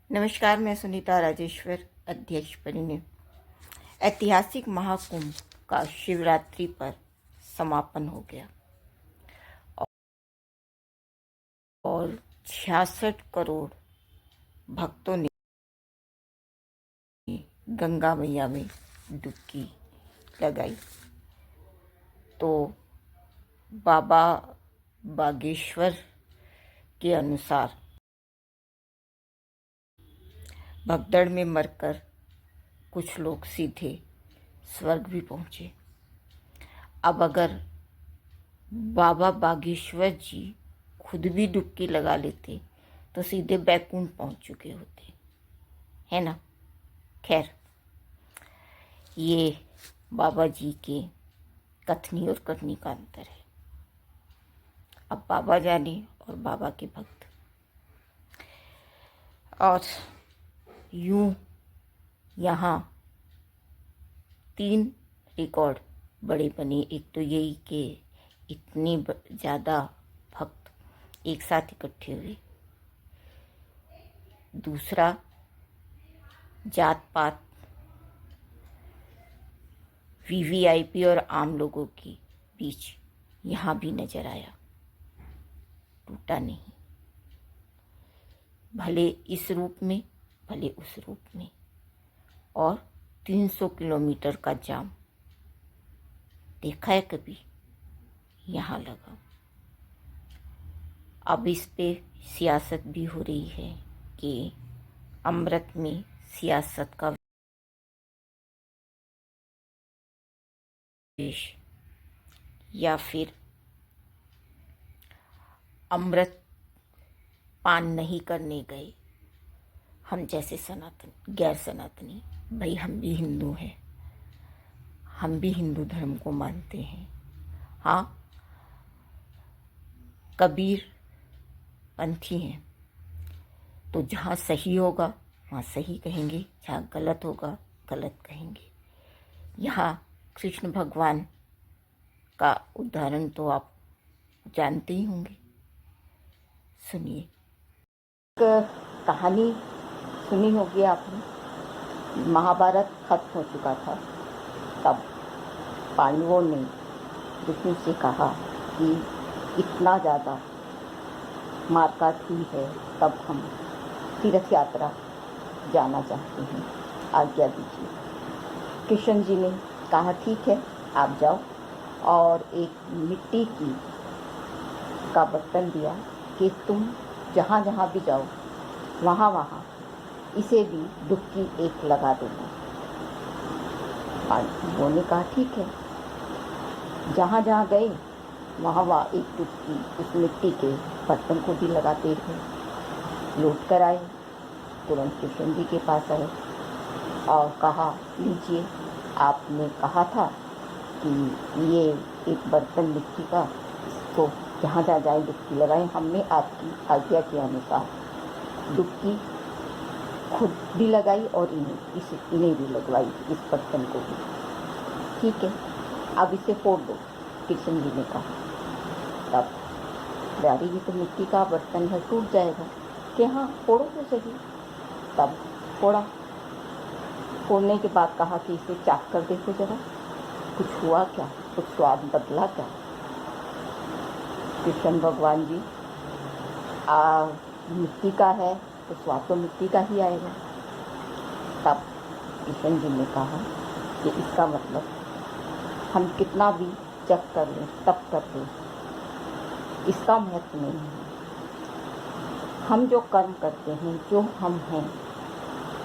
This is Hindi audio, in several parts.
नमस्कार, मैं सुनीता राजेश्वर, अध्यक्ष परिणय। ऐतिहासिक महाकुंभ का शिवरात्रि पर समापन हो गया और 66 करोड़ भक्तों ने गंगा मैया में डुबकी लगाई। तो बाबा बागेश्वर के अनुसार भगदड़ में मरकर कुछ लोग सीधे स्वर्ग भी पहुंचे। अब अगर बाबा बागेश्वर जी खुद भी डुबकी लगा लेते तो सीधे बैकुंठ पहुंच चुके होते, है ना। खैर, ये बाबा जी के कथनी और करनी का अंतर है। अब बाबा जाने और बाबा के भक्त। और यूं यहाँ 3 रिकॉर्ड बड़े बने। एक तो यही कि इतने ज़्यादा भक्त एक साथ इकट्ठे हुए। दूसरा, जात पात, वीवीआईपी और आम लोगों के बीच यहाँ भी नजर आया, टूटा नहीं। भले इस रूप में, भले उस रूप में। और 300 किलोमीटर का जाम देखा है कभी? यहाँ लगा। अब इस पे सियासत भी हो रही है कि अमृत में सियासत का वेश, या फिर अमृत पान नहीं करने गए हम जैसे सनातन गैर सनातनी। भाई, हम भी हिंदू हैं, हम भी हिंदू धर्म को मानते हैं। हाँ, कबीर पंथी हैं, तो जहाँ सही होगा वहाँ सही कहेंगे, जहाँ गलत होगा गलत कहेंगे। यहाँ कृष्ण भगवान का उदाहरण तो आप जानते ही होंगे। सुनिए। एक कहानी सुनी होगी आपने। महाभारत खत्म हो चुका था, तब पांडवों ने विष्णु से कहा कि इतना ज़्यादा मारकाट हुई है, तब हम तीर्थ यात्रा जाना चाहते हैं, आज्ञा दीजिए। कृष्ण जी ने कहा ठीक है, आप जाओ, और एक मिट्टी की का बर्तन दिया कि तुम जहाँ जहाँ भी जाओ वहाँ वहाँ इसे भी डुबकी एक लगा देना। पांडवों ने कहा ठीक है। जहाँ जहाँ गए वहाँ वहाँ एक डुबकी उस मिट्टी के बर्तन को भी लगाते रहे। लौट कर आए, तुरंत कृष्ण जी के पास आए और कहा लीजिए, आपने कहा था कि ये एक बर्तन मिट्टी का, इसको जहाँ जहाँ जाए डुबकी लगाएं। हमने आपकी आज्ञा के अनुसार डुबकी खुद भी लगाई और इन्हें भी लगवाई, इस बर्तन को भी। ठीक है, अब इसे फोड़ दो, कृष्ण जी ने कहा। तब प्यारी, ये तो मिट्टी का बर्तन है, टूट जाएगा। कि हाँ, फोड़ो तो सही। तब फोड़ा। फोड़ने के बाद कहा कि इसे चाख कर देखो जरा, कुछ हुआ क्या, कुछ स्वाद बदला क्या। कृष्ण भगवान जी, मिट्टी का है तो स्वाद तो मिट्टी का ही आएगा। तब कृष्ण जी ने कहा कि इसका मतलब हम कितना भी जप कर लें, तप कर लें, इसका महत्व नहीं है। हम जो कर्म करते हैं, जो हम हैं,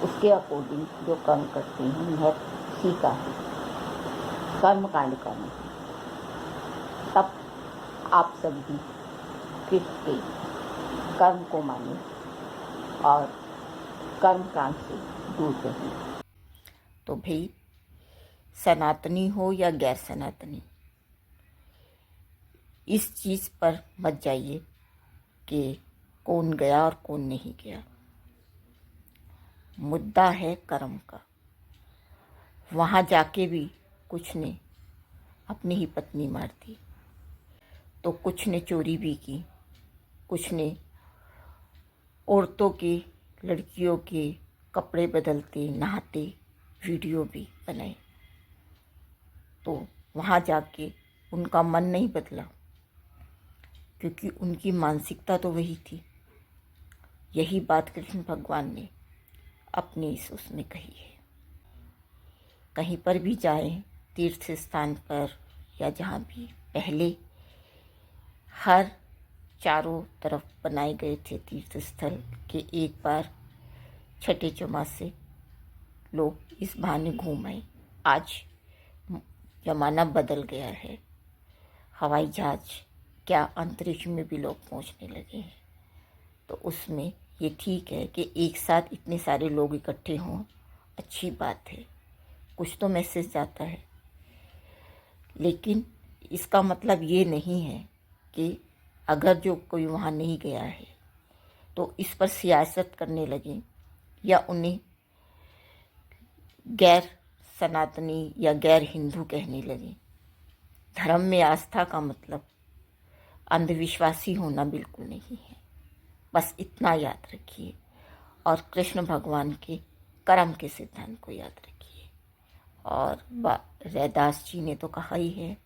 उसके अकॉर्डिंग जो कर्म करते हैं, महत्व उसी का है, कर्म कांड का नहीं। तब आप सब भी कृष्ण के कर्म को माने और कर्म कांड से दूर रहें। तो भाई, सनातनी हो या गैर सनातनी, इस चीज़ पर मत जाइए कि कौन गया और कौन नहीं गया। मुद्दा है कर्म का। वहाँ जाके भी कुछ ने अपनी ही पत्नी मार दी, तो कुछ ने चोरी भी की, कुछ ने औरतों के लड़कियों के कपड़े बदलते, नहाते वीडियो भी बनाए। तो वहाँ जाके उनका मन नहीं बदला, क्योंकि उनकी मानसिकता तो वही थी। यही बात कृष्ण भगवान ने अपने इस उसमें कही है। कहीं पर भी जाएं, तीर्थ स्थान पर या जहाँ भी, पहले हर चारों तरफ बनाए गए थे तीर्थ स्थल के एक बार छठे चौमासे लोग इस बहाने घूम आए। आज जमाना बदल गया है, हवाई जहाज क्या अंतरिक्ष में भी लोग पहुंचने लगे हैं। तो उसमें ये ठीक है कि एक साथ इतने सारे लोग इकट्ठे हों, अच्छी बात है, कुछ तो मैसेज जाता है। लेकिन इसका मतलब ये नहीं है कि अगर जो कोई वहाँ नहीं गया है तो इस पर सियासत करने लगे या उन्हें गैर सनातनी या गैर हिंदू कहने लगे। धर्म में आस्था का मतलब अंधविश्वासी होना बिल्कुल नहीं है। बस इतना याद रखिए और कृष्ण भगवान के कर्म के सिद्धांत को याद रखिए। और रैदास जी ने तो कहा ही है,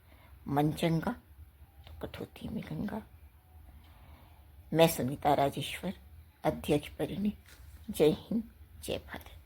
मन चंगा तो कठौती में गंगा। मैं सुनीता राजेश्वर, अध्यक्ष परिणी। जय हिंद, जय भारत।